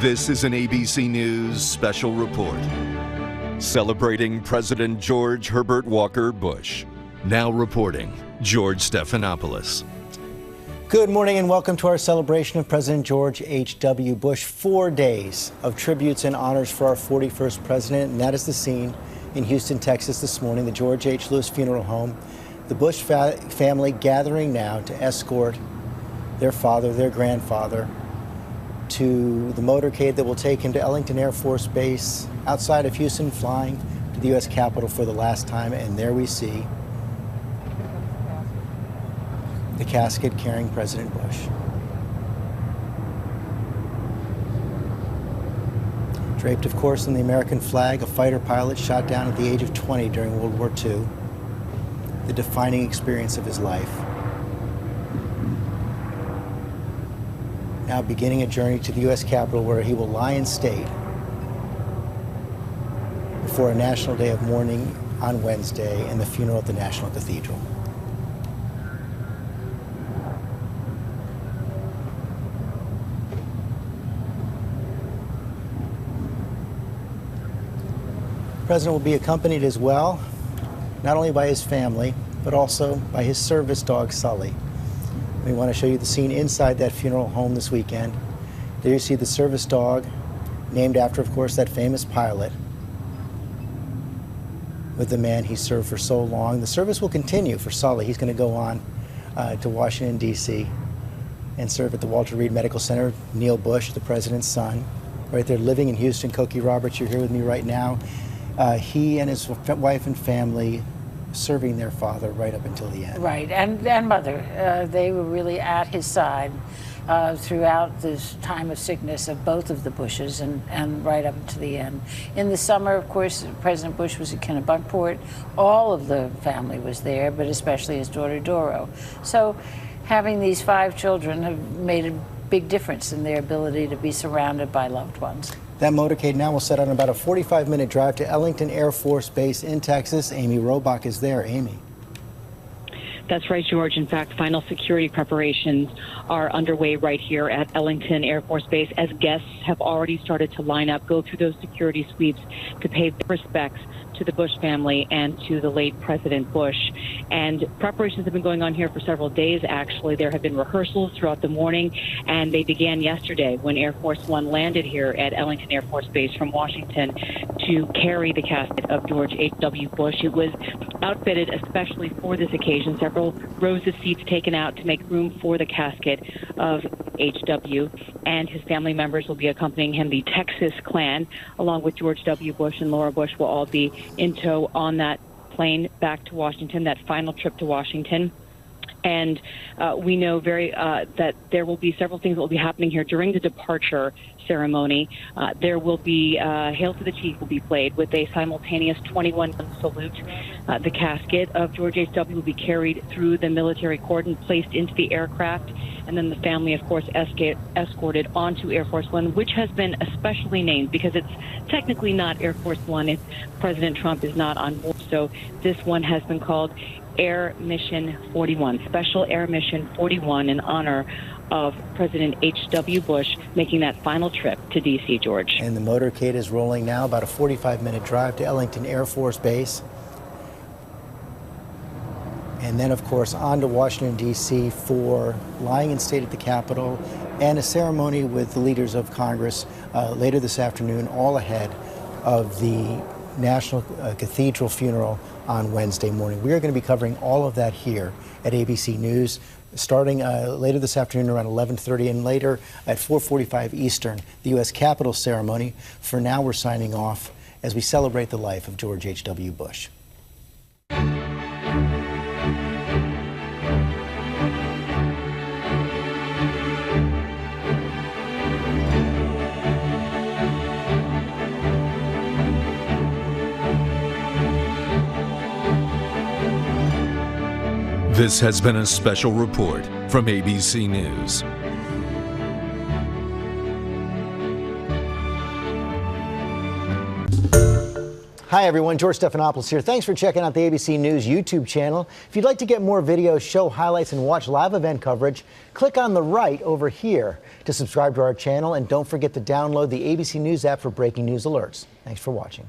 This is an ABC News special report celebrating President George Herbert Walker Bush. Now reporting, George Stephanopoulos. Good morning and welcome to our celebration of President George H.W. Bush. 4 days of tributes and honors for our 41st president, and that is the scene in Houston, Texas this morning, the George H. Lewis Funeral Home. The Bush family gathering now to escort their father, their grandfather, to the motorcade that will take him to Ellington Air Force Base outside of Houston, flying to the U.S. Capitol for the last time. And there we see the casket carrying President Bush. Draped, of course, in the American flag, a fighter pilot shot down at the age of 20 during World War II, the defining experience of his life. Now beginning a journey to the U.S. Capitol, where he will lie in state before a national day of mourning on Wednesday and the funeral at the National Cathedral. The President will be accompanied as well, not only by his family, but also by his service dog, Sully. We want to show you the scene inside that funeral home this weekend. There you see the service dog, named after, of course, that famous pilot, with the man he served for so long. The service will continue for Sully. He's going to go on to Washington, D.C. and serve at the Walter Reed Medical Center. Neil Bush, the president's son, right there living in Houston. Cokie Roberts, you're here with me right now. He and his wife and family serving their father right up until the end. Right, and mother. They were really at his side throughout this time of sickness of both of the Bushes and right up to the end. In the summer, of course, President Bush was at Kennebunkport. All of the family was there, but especially his daughter Doro. So having these 5 children have made a big difference in their ability to be surrounded by loved ones. That motorcade now will set on about a 45-minute drive to Ellington Air Force Base in Texas. Amy Robach is there. Amy. That's right, George. In fact, final security preparations are underway right here at Ellington Air Force Base, as guests have already started to line up, go through those security sweeps to pay their respects to the Bush family and to the late President Bush. And preparations have been going on here for several days, actually. There have been rehearsals throughout the morning, and they began yesterday when Air Force One landed here at Ellington Air Force Base from Washington to carry the casket of George H.W. Bush. It was outfitted especially for this occasion, several rows of seats taken out to make room for the casket of H.W., and his family members will be accompanying him. The Texas clan, along with George W. Bush and Laura Bush, will all be in tow on that plane back to Washington, that final trip to Washington. And we know that there will be several things that will be happening here during the departure ceremony. There will be Hail to the Chief will be played with a simultaneous 21-gun salute. The casket of George H.W. will be carried through the military cordon, placed into the aircraft, and then the family, of course, escorted onto Air Force One, which has been especially named because it's technically not Air Force One if President Trump is not on board. So this one has been called Air Mission 41, Special Air Mission 41, in honor of President H.W. Bush making that final trip to D.C., George. And the motorcade is rolling now, about a 45-minute drive to Ellington Air Force Base. And then, of course, on to Washington, D.C. for lying in state at the Capitol and a ceremony with the leaders of Congress later this afternoon, all ahead of the National Cathedral funeral on Wednesday morning. We are going to be covering all of that here at ABC News, starting later this afternoon around 11:30 and later at 4:45 Eastern, the U.S. Capitol ceremony. For now, we're signing off as we celebrate the life of George H.W. Bush. This has been a special report from ABC News. Hi, everyone. George Stephanopoulos here. Thanks for checking out the ABC News YouTube channel. If you'd like to get more videos, show highlights, and watch live event coverage, click on the right over here to subscribe to our channel. And don't forget to download the ABC News app for breaking news alerts. Thanks for watching.